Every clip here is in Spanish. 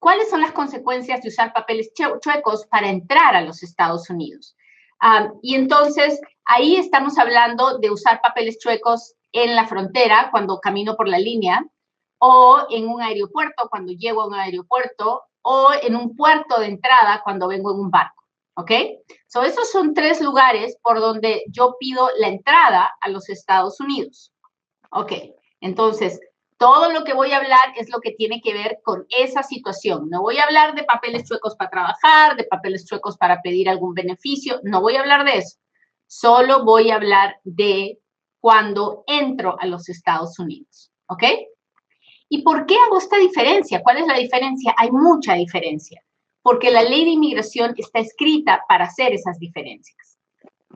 ¿cuáles son las consecuencias de usar papeles chuecos para entrar a los Estados Unidos? Y entonces, ahí estamos hablando de usar papeles chuecos en la frontera, cuando camino por la línea, o en un aeropuerto, cuando llego a un aeropuerto, o en un puerto de entrada, cuando vengo en un barco, ¿ok? Esos son 3 lugares por donde yo pido la entrada a los Estados Unidos. Ok, entonces, todo lo que voy a hablar es lo que tiene que ver con esa situación. No voy a hablar de papeles chuecos para trabajar, de papeles chuecos para pedir algún beneficio, no voy a hablar de eso. Solo voy a hablar de cuando entro a los Estados Unidos, ¿ok? ¿Y por qué hago esta diferencia? ¿Cuál es la diferencia? Hay mucha diferencia, porque la ley de inmigración está escrita para hacer esas diferencias.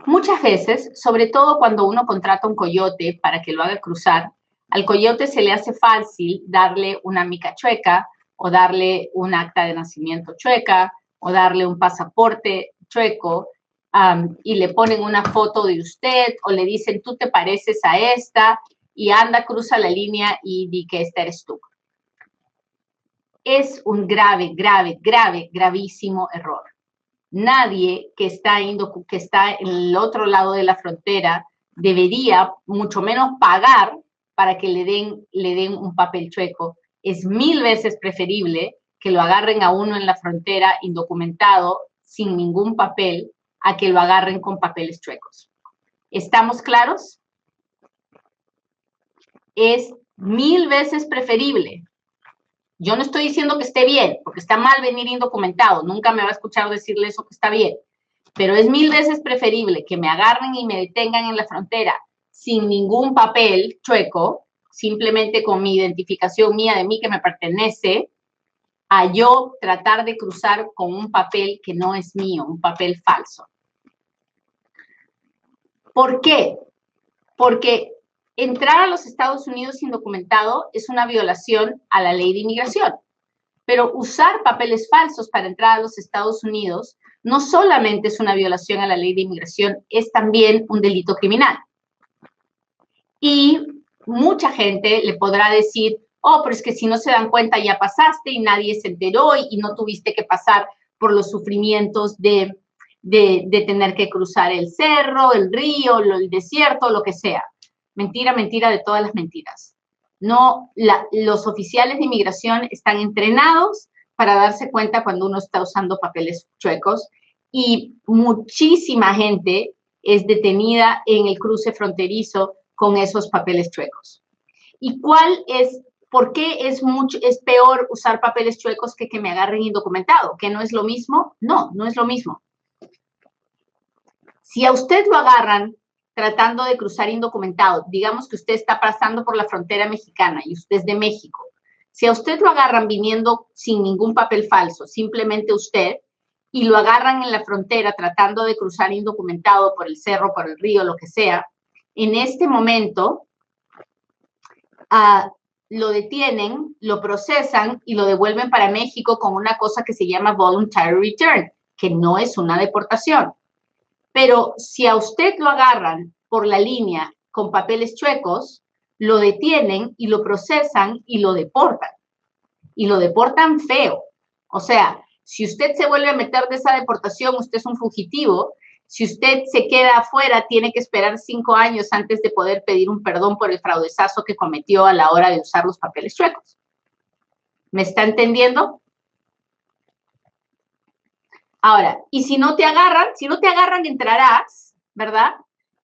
Muchas veces, sobre todo cuando uno contrata un coyote para que lo haga cruzar, al coyote se le hace fácil darle una mica chueca o darle un acta de nacimiento chueca o darle un pasaporte chueco y le ponen una foto de usted o le dicen, tú te pareces a esta y anda, cruza la línea y di que esta eres tú. Es un gravísimo error. Nadie que está en el otro lado de la frontera debería, mucho menos pagar para que le den un papel chueco. Es 1000 veces preferible que lo agarren a uno en la frontera indocumentado, sin ningún papel, a que lo agarren con papeles chuecos. ¿Estamos claros? Es 1000 veces preferible. Yo no estoy diciendo que esté bien, porque está mal venir indocumentado. Nunca me va a escuchar decirle eso que está bien. Pero es 1000 veces preferible que me agarren y me detengan en la frontera sin ningún papel chueco, simplemente con mi identificación mía de mí que me pertenece, a yo tratar de cruzar con un papel que no es mío, un papel falso. ¿Por qué? Porque entrar a los Estados Unidos indocumentado es una violación a la ley de inmigración. Pero usar papeles falsos para entrar a los Estados Unidos no solamente es una violación a la ley de inmigración, es también un delito criminal. Y mucha gente le podrá decir, oh, pero es que si no se dan cuenta ya pasaste y nadie se enteró y no tuviste que pasar por los sufrimientos de tener que cruzar el cerro, el río, el desierto, lo que sea. Mentira, mentira de todas las mentiras. No, los oficiales de inmigración están entrenados para darse cuenta cuando uno está usando papeles chuecos y muchísima gente es detenida en el cruce fronterizo con esos papeles chuecos. ¿Y por qué es peor usar papeles chuecos que me agarren indocumentado? ¿Que no es lo mismo? No, no es lo mismo. Si a usted lo agarran tratando de cruzar indocumentado, digamos que usted está pasando por la frontera mexicana y usted es de México, si a usted lo agarran viniendo sin ningún papel falso, simplemente usted, y lo agarran en la frontera tratando de cruzar indocumentado por el cerro, por el río, lo que sea, en este momento lo detienen, lo procesan y lo devuelven para México con una cosa que se llama voluntary return, que no es una deportación. Pero si a usted lo agarran por la línea con papeles chuecos, lo detienen y lo procesan y lo deportan. Y lo deportan feo. O sea, si usted se vuelve a meter de esa deportación, usted es un fugitivo. Si usted se queda afuera, tiene que esperar 5 años antes de poder pedir un perdón por el fraudezazo que cometió a la hora de usar los papeles chuecos. ¿Me está entendiendo? Ahora, y si no te agarran, entrarás, ¿verdad?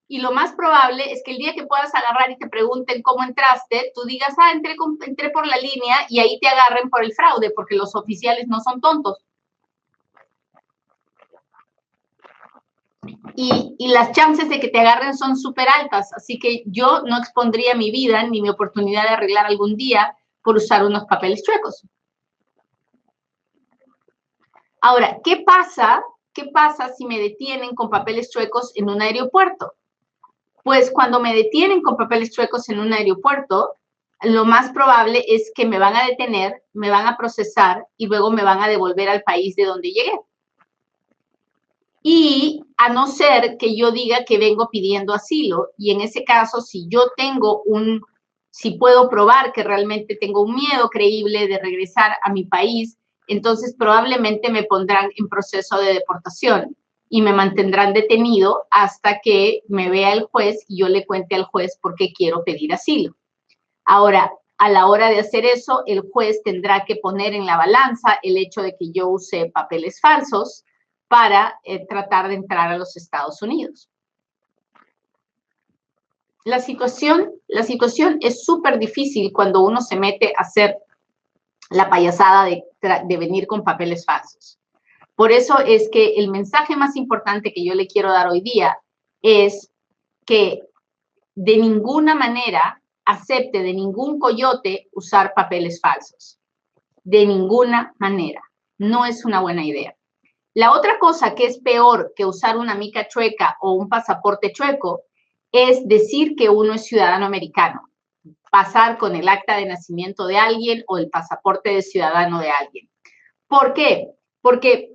Y lo más probable es que el día que puedas agarrar y te pregunten cómo entraste, tú digas, entré por la línea y ahí te agarren por el fraude, porque los oficiales no son tontos. Y las chances de que te agarren son súper altas, así que yo no expondría mi vida ni mi oportunidad de arreglar algún día por usar unos papeles chuecos. Ahora, ¿qué pasa si me detienen con papeles chuecos en un aeropuerto? Pues cuando me detienen con papeles chuecos en un aeropuerto, lo más probable es que me van a detener, me van a procesar y luego me van a devolver al país de donde llegué. Y a no ser que yo diga que vengo pidiendo asilo, y en ese caso, si puedo probar que realmente tengo un miedo creíble de regresar a mi país, entonces probablemente me pondrán en proceso de deportación y me mantendrán detenido hasta que me vea el juez y yo le cuente al juez por qué quiero pedir asilo. Ahora, a la hora de hacer eso, el juez tendrá que poner en la balanza el hecho de que yo use papeles falsos para tratar de entrar a los Estados Unidos. La situación es súper difícil cuando uno se mete a hacer la payasada de venir con papeles falsos. Por eso es que el mensaje más importante que yo le quiero dar hoy día es que de ninguna manera acepte de ningún coyote usar papeles falsos. De ninguna manera. No es una buena idea. La otra cosa que es peor que usar una mica chueca o un pasaporte chueco es decir que uno es ciudadano americano. Pasar con el acta de nacimiento de alguien o el pasaporte de ciudadano de alguien. ¿Por qué? Porque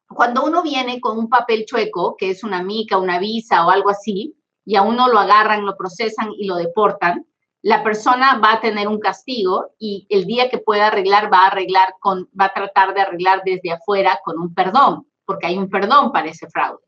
cuando uno viene con un papel chueco, que es una mica, una visa o algo así, y a uno lo agarran, lo procesan y lo deportan, la persona va a tener un castigo y el día que pueda arreglar, va a tratar de arreglar desde afuera con un perdón, porque hay un perdón para ese fraude.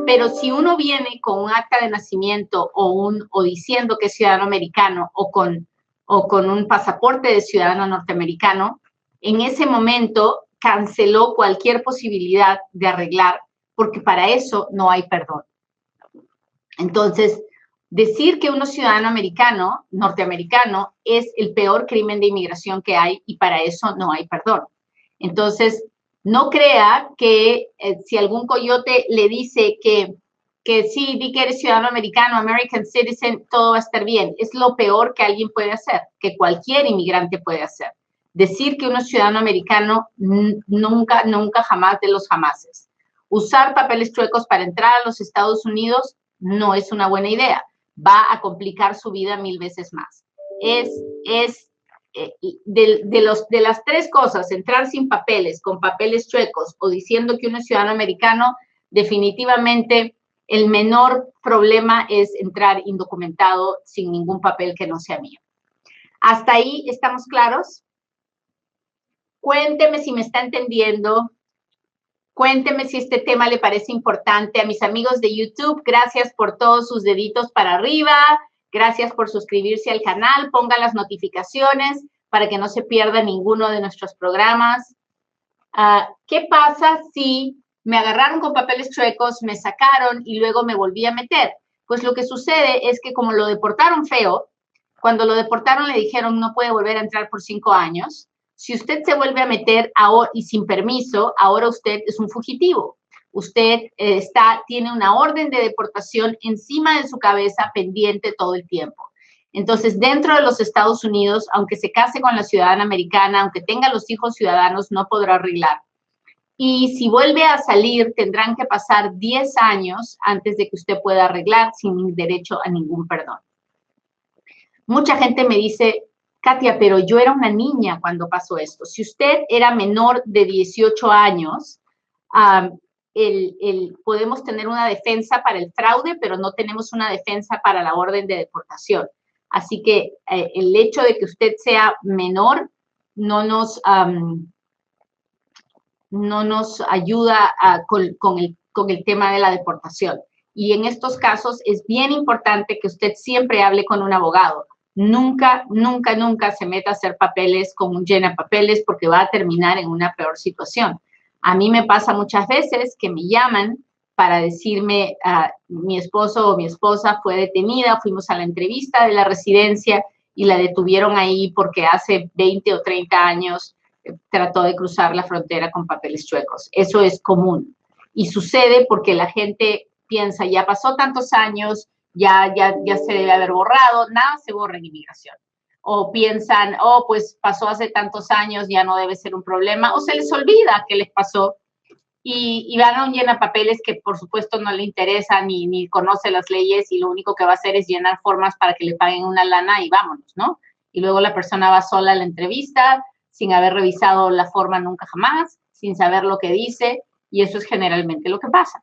Pero si uno viene con un acta de nacimiento o diciendo que es ciudadano americano o con un pasaporte de ciudadano norteamericano, en ese momento canceló cualquier posibilidad de arreglar, porque para eso no hay perdón. Entonces, decir que uno es ciudadano americano, norteamericano, es el peor crimen de inmigración que hay y para eso no hay perdón. Entonces, no crea que si algún coyote le dice que sí, di que eres ciudadano americano, American citizen, todo va a estar bien. Es lo peor que alguien puede hacer, que cualquier inmigrante puede hacer. Decir que uno es ciudadano americano, nunca, nunca, jamás de los jamases. Usar papeles chuecos para entrar a los Estados Unidos no es una buena idea. Va a complicar su vida 1000 veces más. De las tres cosas, entrar sin papeles, con papeles chuecos o diciendo que uno es ciudadano americano, definitivamente el menor problema es entrar indocumentado sin ningún papel que no sea mío. ¿Hasta ahí estamos claros? Cuénteme si me está entendiendo. Cuénteme si este tema le parece importante. A mis amigos de YouTube, gracias por todos sus deditos para arriba. Gracias por suscribirse al canal. Ponga las notificaciones para que no se pierda ninguno de nuestros programas. ¿Qué pasa si me agarraron con papeles chuecos, me sacaron y luego me volví a meter? Pues lo que sucede es que como lo deportaron feo, cuando lo deportaron le dijeron no puede volver a entrar por 5 años. Si usted se vuelve a meter ahora, y sin permiso, ahora usted es un fugitivo. Usted tiene una orden de deportación encima de su cabeza pendiente todo el tiempo. Entonces, dentro de los Estados Unidos, aunque se case con la ciudadana americana, aunque tenga los hijos ciudadanos, no podrá arreglar. Y si vuelve a salir, tendrán que pasar 10 años antes de que usted pueda arreglar sin derecho a ningún perdón. Mucha gente me dice, Katia, pero yo era una niña cuando pasó esto. Si usted era menor de 18 años, podemos tener una defensa para el fraude, pero no tenemos una defensa para la orden de deportación. Así que el hecho de que usted sea menor no nos ayuda con el tema de la deportación. Y en estos casos es bien importante que usted siempre hable con un abogado. Nunca, nunca, nunca se meta a hacer papeles con un llenapapeles porque va a terminar en una peor situación. A mí me pasa muchas veces que me llaman para decirme, mi esposo o mi esposa fue detenida, fuimos a la entrevista de la residencia y la detuvieron ahí porque hace 20 o 30 años trató de cruzar la frontera con papeles chuecos. Eso es común y sucede porque la gente piensa, ya pasó tantos años, ya se debe haber borrado, nada se borra en inmigración. O piensan, oh, pues pasó hace tantos años, ya no debe ser un problema, o se les olvida que les pasó y van a un llenapapeles que por supuesto no le interesa ni conoce las leyes y lo único que va a hacer es llenar formas para que le paguen una lana y vámonos, ¿no? Y luego la persona va sola a la entrevista sin haber revisado la forma nunca jamás, sin saber lo que dice y eso es generalmente lo que pasa.